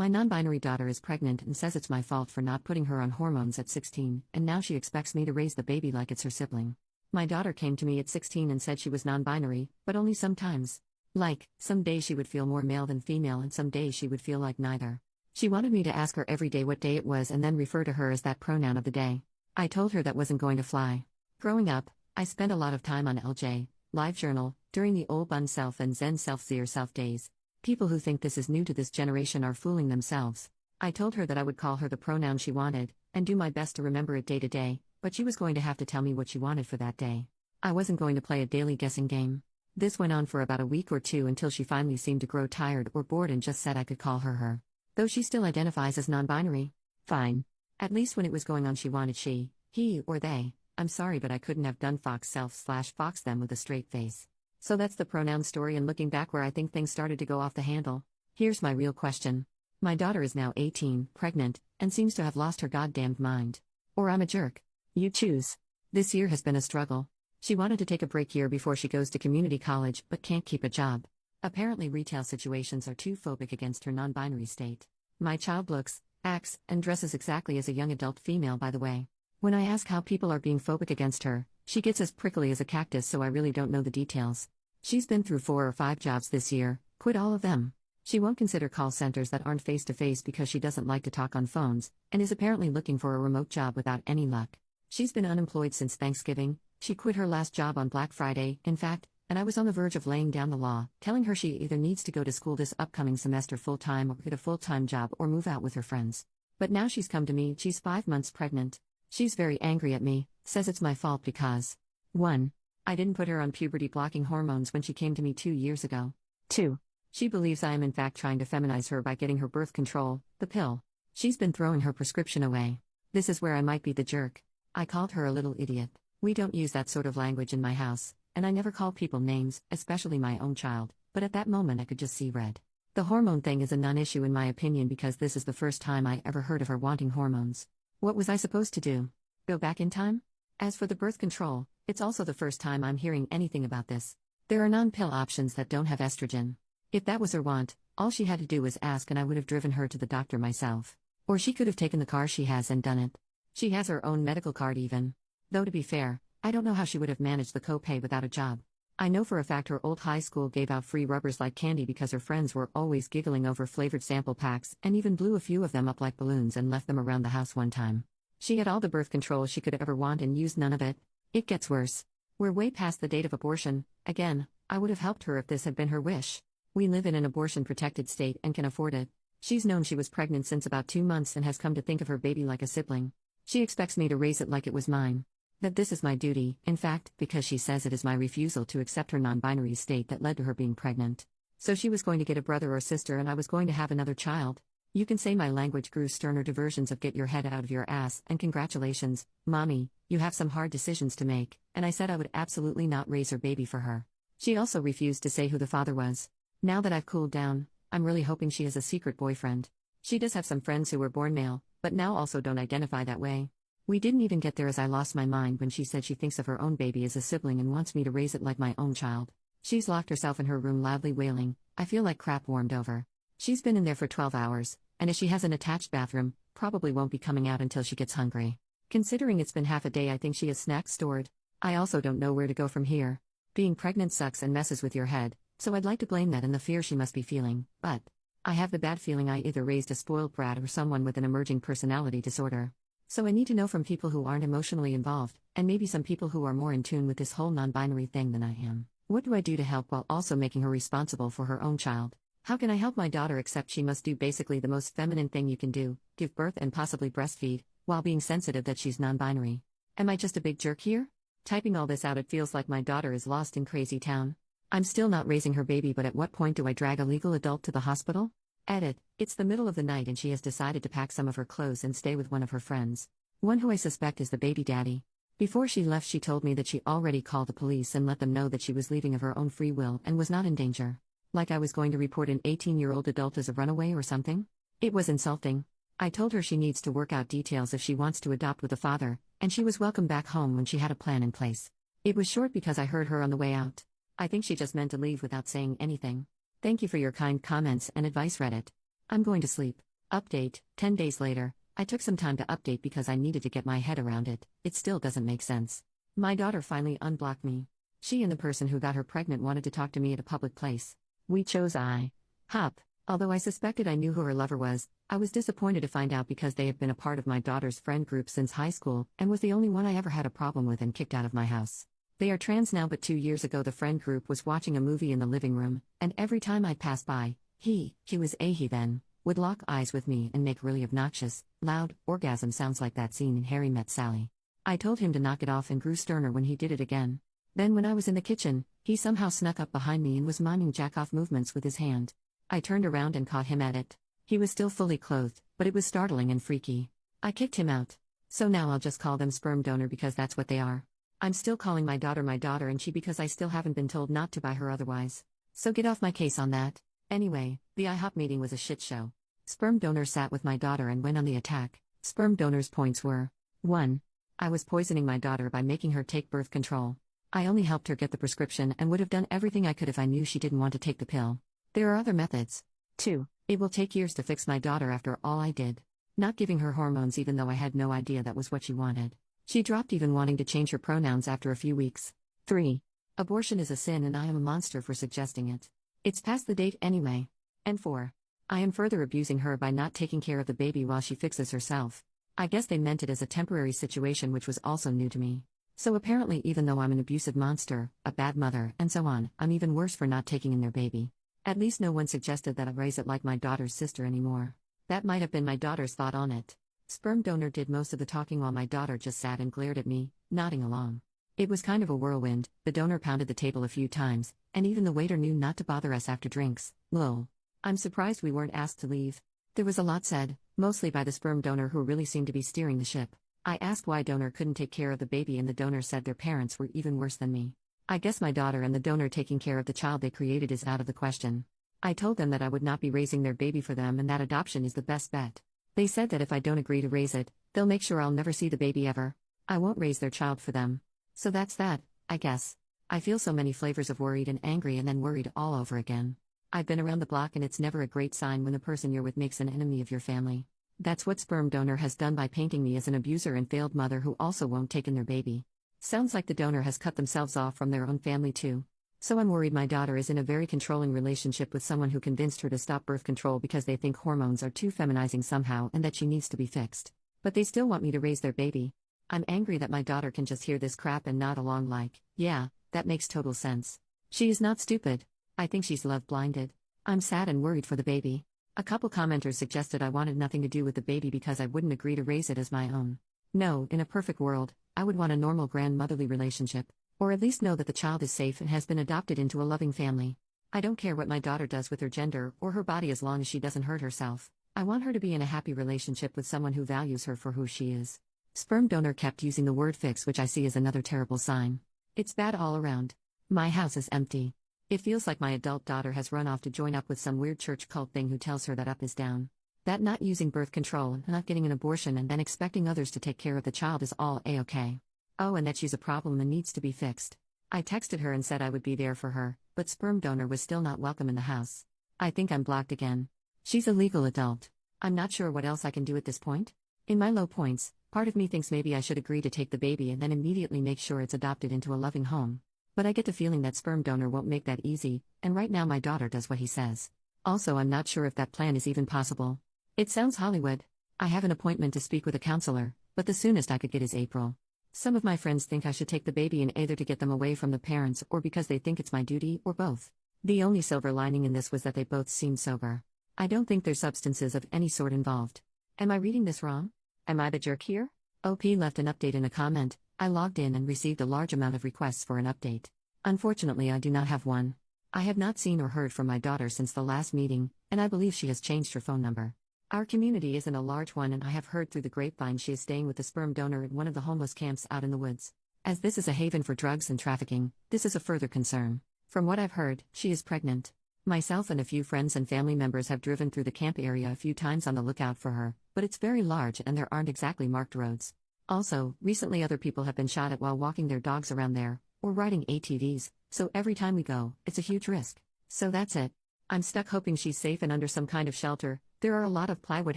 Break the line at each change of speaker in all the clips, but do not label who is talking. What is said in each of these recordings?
My non-binary daughter is pregnant and says it's my fault for not putting her on hormones at 16, and now she expects me to raise the baby like it's her sibling. My daughter came to me at 16 and said she was non-binary, but only sometimes. Like, some days she would feel more male than female and some days she would feel like neither. She wanted me to ask her every day what day it was and then refer to her as that pronoun of the day. I told her that wasn't going to fly. Growing up, I spent a lot of time on LJ, LiveJournal, during the old Bun Self and Zen Self Zero Self days. People who think this is new to this generation are fooling themselves. I told her that I would call her the pronoun she wanted, and do my best to remember it day to day, but she was going to have to tell me what she wanted for that day. I wasn't going to play a daily guessing game. This went on for about a week or two until she finally seemed to grow tired or bored and just said I could call her her. Though she still identifies as non-binary. Fine. At least when it was going on she wanted she, he, or they. I'm sorry but I couldn't have done fox self/fox them with a straight face. So that's the pronoun story, and looking back where I think things started to go off the handle. Here's my real question. My daughter is now 18, pregnant, and seems to have lost her goddamned mind. Or I'm a jerk. You choose. This year has been a struggle. She wanted to take a break year before she goes to community college but can't keep a job. Apparently retail situations are too phobic against her non-binary state. My child looks, acts, and dresses exactly as a young adult female, by the way. When I ask how people are being phobic against her, she gets as prickly as a cactus, so I really don't know the details. She's been through 4 or 5 jobs this year, quit all of them. She won't consider call centers that aren't face-to-face because she doesn't like to talk on phones, and is apparently looking for a remote job without any luck. She's been unemployed since Thanksgiving. She quit her last job on Black Friday, in fact, and I was on the verge of laying down the law, telling her she either needs to go to school this upcoming semester full-time or get a full-time job or move out with her friends. But now she's come to me, she's 5 months pregnant. She's very angry at me, says it's my fault because 1. I didn't put her on puberty-blocking hormones when she came to me 2 years ago. 2. She believes I am in fact trying to feminize her by getting her birth control, the pill. She's been throwing her prescription away. This is where I might be the jerk. I called her a little idiot. We don't use that sort of language in my house, and I never call people names, especially my own child, but at that moment I could just see red. The hormone thing is a non-issue in my opinion because this is the first time I ever heard of her wanting hormones. What was I supposed to do? Go back in time? As for the birth control, it's also the first time I'm hearing anything about this. There are non-pill options that don't have estrogen. If that was her want, all she had to do was ask and I would have driven her to the doctor myself. Or she could have taken the car she has and done it. She has her own medical card even. Though to be fair, I don't know how she would have managed the copay without a job. I know for a fact her old high school gave out free rubbers like candy because her friends were always giggling over flavored sample packs and even blew a few of them up like balloons and left them around the house one time. She had all the birth control she could ever want and used none of it. It gets worse. We're way past the date of abortion. Again, I would have helped her if this had been her wish. We live in an abortion-protected state and can afford it. She's known she was pregnant since about 2 months and has come to think of her baby like a sibling. She expects me to raise it like it was mine. That this is my duty, in fact, because she says it is my refusal to accept her non-binary state that led to her being pregnant. So she was going to get a brother or sister and I was going to have another child. You can say my language grew sterner to versions of get your head out of your ass and congratulations, mommy, you have some hard decisions to make, and I said I would absolutely not raise her baby for her. She also refused to say who the father was. Now that I've cooled down, I'm really hoping she has a secret boyfriend. She does have some friends who were born male, but now also don't identify that way. We didn't even get there as I lost my mind when she said she thinks of her own baby as a sibling and wants me to raise it like my own child. She's locked herself in her room loudly wailing, I feel like crap warmed over. She's been in there for 12 hours, and as she has an attached bathroom, probably won't be coming out until she gets hungry. Considering it's been half a day I think she has snacks stored. I also don't know where to go from here. Being pregnant sucks and messes with your head, so I'd like to blame that in the fear she must be feeling, but I have the bad feeling I either raised a spoiled brat or someone with an emerging personality disorder. So I need to know from people who aren't emotionally involved, and maybe some people who are more in tune with this whole non-binary thing than I am. What do I do to help while also making her responsible for her own child? How can I help my daughter except she must do basically the most feminine thing you can do, give birth and possibly breastfeed, while being sensitive that she's non-binary? Am I just a big jerk here? Typing all this out it feels like my daughter is lost in crazy town. I'm still not raising her baby, but at what point do I drag a legal adult to the hospital? Edit, it's the middle of the night and she has decided to pack some of her clothes and stay with one of her friends. One who I suspect is the baby daddy. Before she left she told me that she already called the police and let them know that she was leaving of her own free will and was not in danger. Like I was going to report an 18-year-old adult as a runaway or something? It was insulting. I told her she needs to work out details if she wants to adopt with a father, and she was welcome back home when she had a plan in place. It was short because I heard her on the way out. I think she just meant to leave without saying anything. Thank you for your kind comments and advice, Reddit. I'm going to sleep. Update 10 days later, I took some time to update because I needed to get my head around it. It still doesn't make sense. My daughter finally unblocked me. She and the person who got her pregnant wanted to talk to me at a public place. We chose IHOP. Although I suspected I knew who her lover was, I was disappointed to find out because they have been a part of my daughter's friend group since high school and was the only one I ever had a problem with and kicked out of my house. They are trans now, but 2 years ago the friend group was watching a movie in the living room, and every time I'd pass by, he was a he then, would lock eyes with me and make really obnoxious, loud, orgasm sounds like that scene in Harry Met Sally. I told him to knock it off and grew sterner when he did it again. Then when I was in the kitchen, he somehow snuck up behind me and was miming jack-off movements with his hand. I turned around and caught him at it. He was still fully clothed, but it was startling and freaky. I kicked him out. So now I'll just call them sperm donor because that's what they are. I'm still calling my daughter and she because I still haven't been told not to by her otherwise. So get off my case on that. Anyway, the IHOP meeting was a shit show. Sperm donor sat with my daughter and went on the attack. Sperm donor's points were: 1. I was poisoning my daughter by making her take birth control. I only helped her get the prescription and would have done everything I could if I knew she didn't want to take the pill. There are other methods. 2. It will take years to fix my daughter after all I did. Not giving her hormones even though I had no idea that was what she wanted. She dropped even wanting to change her pronouns after a few weeks. 3. Abortion is a sin and I am a monster for suggesting it. It's past the date anyway. And 4. I am further abusing her by not taking care of the baby while she fixes herself. I guess they meant it as a temporary situation, which was also new to me. So apparently even though I'm an abusive monster, a bad mother, and so on, I'm even worse for not taking in their baby. At least no one suggested that I raise it like my daughter's sister anymore. That might have been my daughter's thought on it. Sperm donor did most of the talking while my daughter just sat and glared at me, nodding along. It was kind of a whirlwind. The donor pounded the table a few times, and even the waiter knew not to bother us after drinks. Lol. I'm surprised we weren't asked to leave. There was a lot said, mostly by the sperm donor who really seemed to be steering the ship. I asked why donor couldn't take care of the baby and the donor said their parents were even worse than me. I guess my daughter and the donor taking care of the child they created is out of the question. I told them that I would not be raising their baby for them and that adoption is the best bet. They said that if I don't agree to raise it, they'll make sure I'll never see the baby ever. I won't raise their child for them. So that's that, I guess. I feel so many flavors of worried and angry and then worried all over again. I've been around the block and it's never a great sign when the person you're with makes an enemy of your family. That's what sperm donor has done by painting me as an abuser and failed mother who also won't take in their baby. Sounds like the donor has cut themselves off from their own family too. So I'm worried my daughter is in a very controlling relationship with someone who convinced her to stop birth control because they think hormones are too feminizing somehow and that she needs to be fixed. But they still want me to raise their baby. I'm angry that my daughter can just hear this crap and nod along like, yeah, that makes total sense. She is not stupid. I think she's love-blinded. I'm sad and worried for the baby. A couple commenters suggested I wanted nothing to do with the baby because I wouldn't agree to raise it as my own. No, in a perfect world, I would want a normal grandmotherly relationship, or at least know that the child is safe and has been adopted into a loving family. I don't care what my daughter does with her gender or her body as long as she doesn't hurt herself. I want her to be in a happy relationship with someone who values her for who she is. Sperm donor kept using the word fix, which I see as another terrible sign. It's bad all around. My house is empty. It feels like my adult daughter has run off to join up with some weird church cult thing who tells her that up is down. That not using birth control, not getting an abortion and then expecting others to take care of the child is all a-okay. Oh, and that she's a problem and needs to be fixed. I texted her and said I would be there for her, but sperm donor was still not welcome in the house. I think I'm blocked again. She's a legal adult. I'm not sure what else I can do at this point. In my low points, part of me thinks maybe I should agree to take the baby and then immediately make sure it's adopted into a loving home. But I get the feeling that sperm donor won't make that easy, and right now my daughter does what he says. Also, I'm not sure if that plan is even possible. It sounds Hollywood. I have an appointment to speak with a counselor, but the soonest I could get is April. Some of my friends think I should take the baby in either to get them away from the parents or because they think it's my duty, or both. The only silver lining in this was that they both seem sober. I don't think there's substances of any sort involved. Am I reading this wrong? Am I the jerk here? OP left an update in a comment. I logged in and received a large amount of requests for an update. Unfortunately, I do not have one. I have not seen or heard from my daughter since the last meeting, and I believe she has changed her phone number. Our community isn't a large one, and I have heard through the grapevine she is staying with the sperm donor at one of the homeless camps out in the woods. As this is a haven for drugs and trafficking, this is a further concern. From what I've heard, she is pregnant. Myself and a few friends and family members have driven through the camp area a few times on the lookout for her, but it's very large and there aren't exactly marked roads. Also, recently other people have been shot at while walking their dogs around there, or riding ATVs, so every time we go, it's a huge risk. So that's it. I'm stuck hoping she's safe and under some kind of shelter, There are a lot of plywood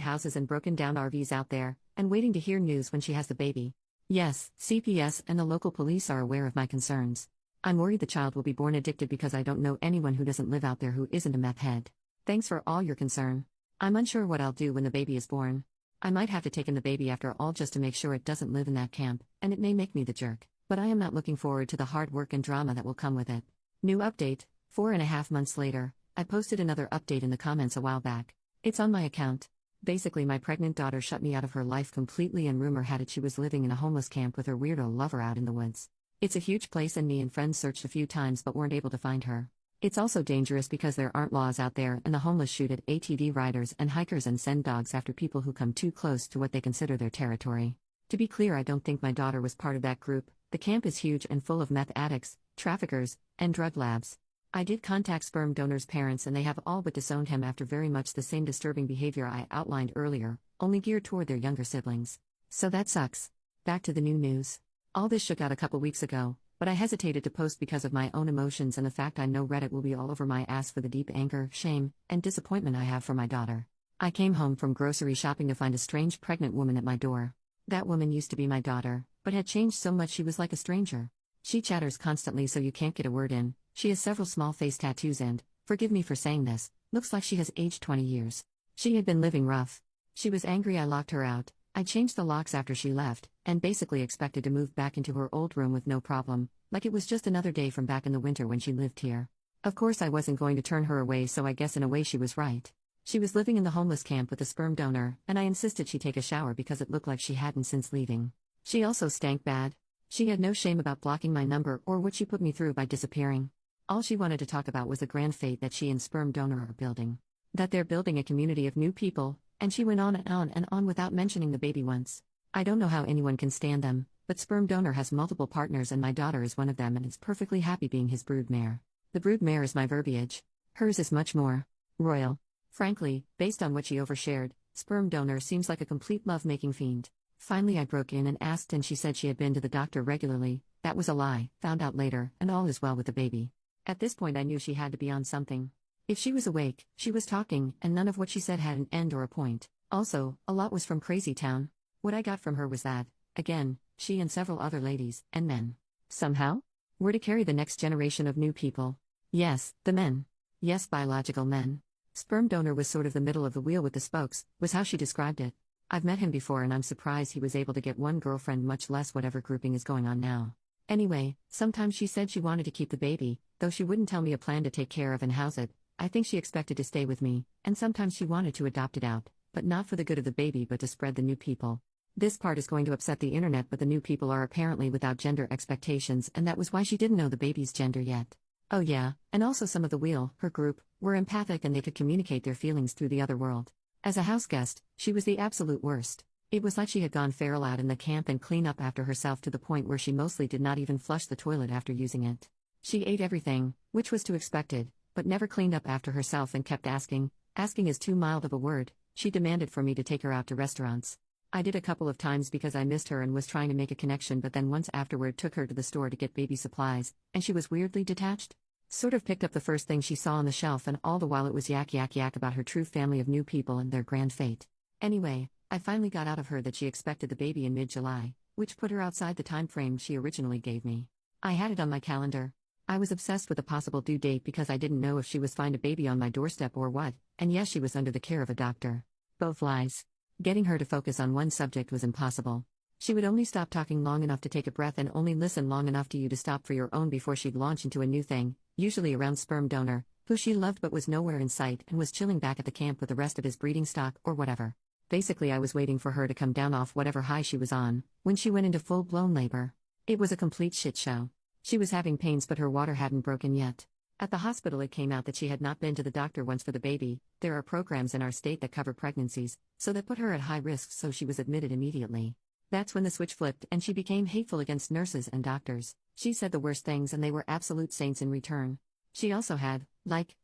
houses and broken down RVs out there, and waiting to hear news when she has the baby. Yes, CPS and the local police are aware of my concerns. I'm worried the child will be born addicted because I don't know anyone who doesn't live out there who isn't a meth head. Thanks for all your concern. I'm unsure what I'll do when the baby is born. I might have to take in the baby after all just to make sure it doesn't live in that camp, and it may make me the jerk, but I am not looking forward to the hard work and drama that will come with it. New update, 4.5 months later, I posted another update in the comments a while back. It's on my account. Basically, my pregnant daughter shut me out of her life completely, and rumor had it she was living in a homeless camp with her weirdo lover out in the woods. It's a huge place, and me and friends searched a few times but weren't able to find her. It's also dangerous because there aren't laws out there, and the homeless shoot at ATV riders and hikers and send dogs after people who come too close to what they consider their territory. To be clear, I don't think my daughter was part of that group. The camp is huge and full of meth addicts, traffickers, and drug labs. I did contact sperm donor's parents, and they have all but disowned him after very much the same disturbing behavior I outlined earlier, only geared toward their younger siblings. So that sucks. Back to the new news. All this shook out a couple weeks ago, but I hesitated to post because of my own emotions and the fact I know Reddit will be all over my ass for the deep anger, shame, and disappointment I have for my daughter. I came home from grocery shopping to find a strange pregnant woman at my door. That woman used to be my daughter, but had changed so much she was like a stranger. She chatters constantly so you can't get a word in. She has several small face tattoos and, forgive me for saying this, looks like she has aged 20 years. She had been living rough. She was angry I locked her out. I changed the locks after she left, and basically expected to move back into her old room with no problem, like it was just another day from back in the winter when she lived here. Of course I wasn't going to turn her away, so I guess in a way she was right. She was living in the homeless camp with a sperm donor, and I insisted she take a shower because it looked like she hadn't since leaving. She also stank bad. She had no shame about blocking my number or what she put me through by disappearing. All she wanted to talk about was the grand fate that she and sperm donor are building. That they're building a community of new people, and she went on and on and on without mentioning the baby once. I don't know how anyone can stand them, but sperm donor has multiple partners and my daughter is one of them and is perfectly happy being his broodmare. The broodmare is my verbiage. Hers is much more royal. Frankly, based on what she overshared, sperm donor seems like a complete love-making fiend. Finally I broke in and asked, and she said she had been to the doctor regularly. That was a lie, found out later, and all is well with the baby. At this point I knew she had to be on something. If she was awake, she was talking, and none of what she said had an end or a point. Also, a lot was from Crazy Town. What I got from her was that, again, she and several other ladies, and men, somehow, were to carry the next generation of new people. Yes, the men. Yes, biological men. Sperm donor was sort of the middle of the wheel with the spokes, was how she described it. I've met him before and I'm surprised he was able to get one girlfriend, much less whatever grouping is going on now. Anyway, sometimes she said she wanted to keep the baby, though she wouldn't tell me a plan to take care of and house it. I think she expected to stay with me, and sometimes she wanted to adopt it out, but not for the good of the baby but to spread the new people. This part is going to upset the internet, but the new people are apparently without gender expectations, and that was why she didn't know the baby's gender yet. Oh yeah, and also some of the wheel, her group, were empathic and they could communicate their feelings through the other world. As a house guest, she was the absolute worst. It was like she had gone feral out in the camp and clean up after herself to the point where she mostly did not even flush the toilet after using it. She ate everything, which was to expected, but never cleaned up after herself and kept asking. Asking is too mild of a word. She demanded for me to take her out to restaurants. I did a couple of times because I missed her and was trying to make a connection, but then once afterward took her to the store to get baby supplies, and she was weirdly detached. Sort of picked up the first thing she saw on the shelf, and all the while it was yak about her true family of new people and their grand fate. Anyway, I finally got out of her that she expected the baby in mid-July, which put her outside the time frame she originally gave me. I had it on my calendar. I was obsessed with a possible due date because I didn't know if she was find a baby on my doorstep or what, and yes, she was under the care of a doctor. Both lies. Getting her to focus on one subject was impossible. She would only stop talking long enough to take a breath and only listen long enough to you to stop for your own before she'd launch into a new thing, usually around sperm donor, who she loved but was nowhere in sight and was chilling back at the camp with the rest of his breeding stock or whatever. Basically I was waiting for her to come down off whatever high she was on, when she went into full-blown labor. It was a complete shit show. She was having pains but her water hadn't broken yet. At the hospital it came out that she had not been to the doctor once for the baby. There are programs in our state that cover pregnancies, so that put her at high risk, so she was admitted immediately. That's when the switch flipped and she became hateful against nurses and doctors. She said the worst things and they were absolute saints in return. She also had,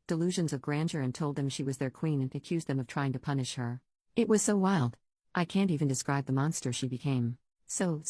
delusions of grandeur and told them she was their queen and accused them of trying to punish her. It was so wild. I can't even describe the monster she became. So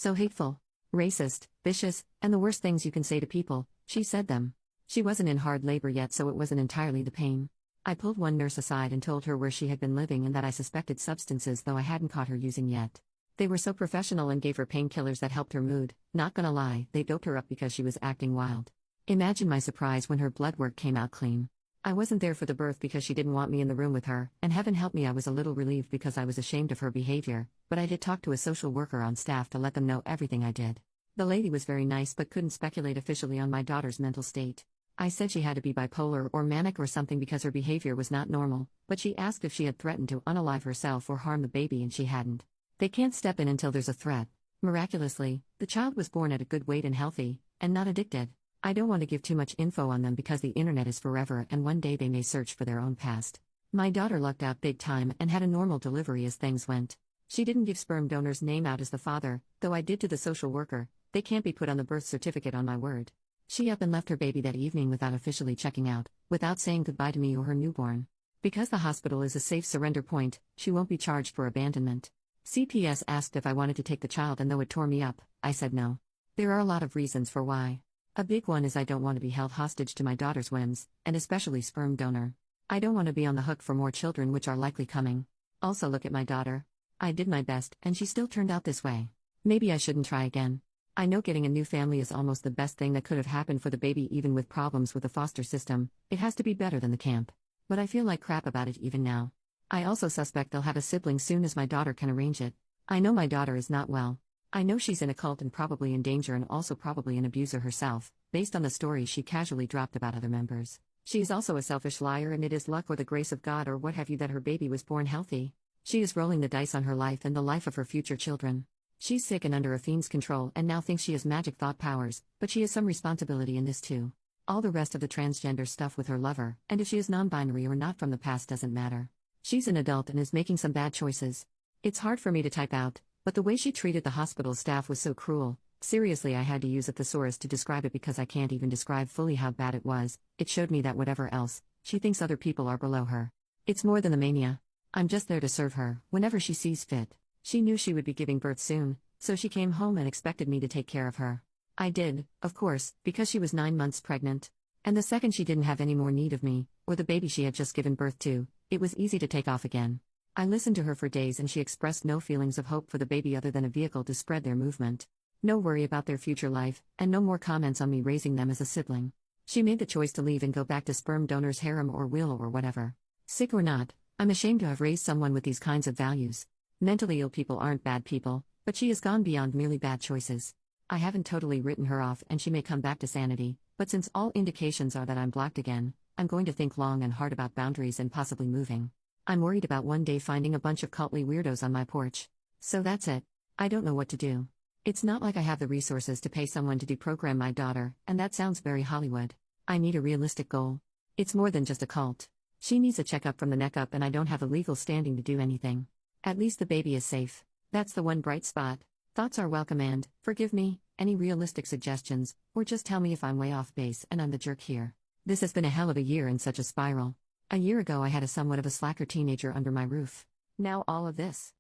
hateful. Racist, vicious, and the worst things you can say to people, she said them. She wasn't in hard labor yet, so it wasn't entirely the pain. I pulled one nurse aside and told her where she had been living and that I suspected substances, though I hadn't caught her using yet. They were so professional and gave her painkillers that helped her mood. Not gonna lie, they doped her up because she was acting wild. Imagine my surprise when her blood work came out clean. I wasn't there for the birth because she didn't want me in the room with her, and heaven help me, I was a little relieved because I was ashamed of her behavior, but I did talk to a social worker on staff to let them know everything I did. The lady was very nice but couldn't speculate officially on my daughter's mental state. I said she had to be bipolar or manic or something because her behavior was not normal, but she asked if she had threatened to unalive herself or harm the baby, and she hadn't. They can't step in until there's a threat. Miraculously, the child was born at a good weight and healthy, and not addicted. I don't want to give too much info on them because the internet is forever and one day they may search for their own past. My daughter lucked out big time and had a normal delivery as things went. She didn't give sperm donor's name out as the father, though I did to the social worker. They can't be put on the birth certificate, on my word. She up and left her baby that evening without officially checking out, without saying goodbye to me or her newborn. Because the hospital is a safe surrender point, she won't be charged for abandonment. CPS asked if I wanted to take the child, and though it tore me up, I said no. There are a lot of reasons for why. A big one is I don't want to be held hostage to my daughter's whims, and especially sperm donor. I don't want to be on the hook for more children which are likely coming. Also, look at my daughter. I did my best, and she still turned out this way. Maybe I shouldn't try again. I know getting a new family is almost the best thing that could have happened for the baby, even with problems with the foster system. It has to be better than the camp. But I feel like crap about it even now. I also suspect they'll have a sibling soon as my daughter can arrange it. I know my daughter is not well. I know she's in a cult and probably in danger, and also probably an abuser herself, based on the stories she casually dropped about other members. She is also a selfish liar, and it is luck or the grace of God or what have you that her baby was born healthy. She is rolling the dice on her life and the life of her future children. She's sick and under a fiend's control and now thinks she has magic thought powers, but she has some responsibility in this too. All the rest of the transgender stuff with her lover, and if she is non-binary or not from the past, doesn't matter. She's an adult and is making some bad choices. It's hard for me to type out, but the way she treated the hospital staff was so cruel. Seriously, I had to use a thesaurus to describe it because I can't even describe fully how bad it was. It showed me that whatever else, she thinks other people are below her. It's more than the mania. I'm just there to serve her, whenever she sees fit. She knew she would be giving birth soon, so she came home and expected me to take care of her. I did, of course, because she was 9 months pregnant. And the second she didn't have any more need of me, or the baby she had just given birth to, it was easy to take off again. I listened to her for days and she expressed no feelings of hope for the baby other than a vehicle to spread their movement. No worry about their future life, and no more comments on me raising them as a sibling. She made the choice to leave and go back to sperm donor's harem or will or whatever. Sick or not, I'm ashamed to have raised someone with these kinds of values. Mentally ill people aren't bad people, but she has gone beyond merely bad choices. I haven't totally written her off and she may come back to sanity, but since all indications are that I'm blocked again, I'm going to think long and hard about boundaries and possibly moving. I'm worried about one day finding a bunch of cultly weirdos on my porch. So that's it. I don't know what to do. It's not like I have the resources to pay someone to deprogram my daughter, and that sounds very Hollywood. I need a realistic goal. It's more than just a cult. She needs a checkup from the neck up, and I don't have a legal standing to do anything. At least the baby is safe. That's the one bright spot. Thoughts are welcome and, forgive me, any realistic suggestions, or just tell me if I'm way off base and I'm the jerk here. This has been a hell of a year and such a spiral. A year ago I had a somewhat of a slacker teenager under my roof. Now all of this.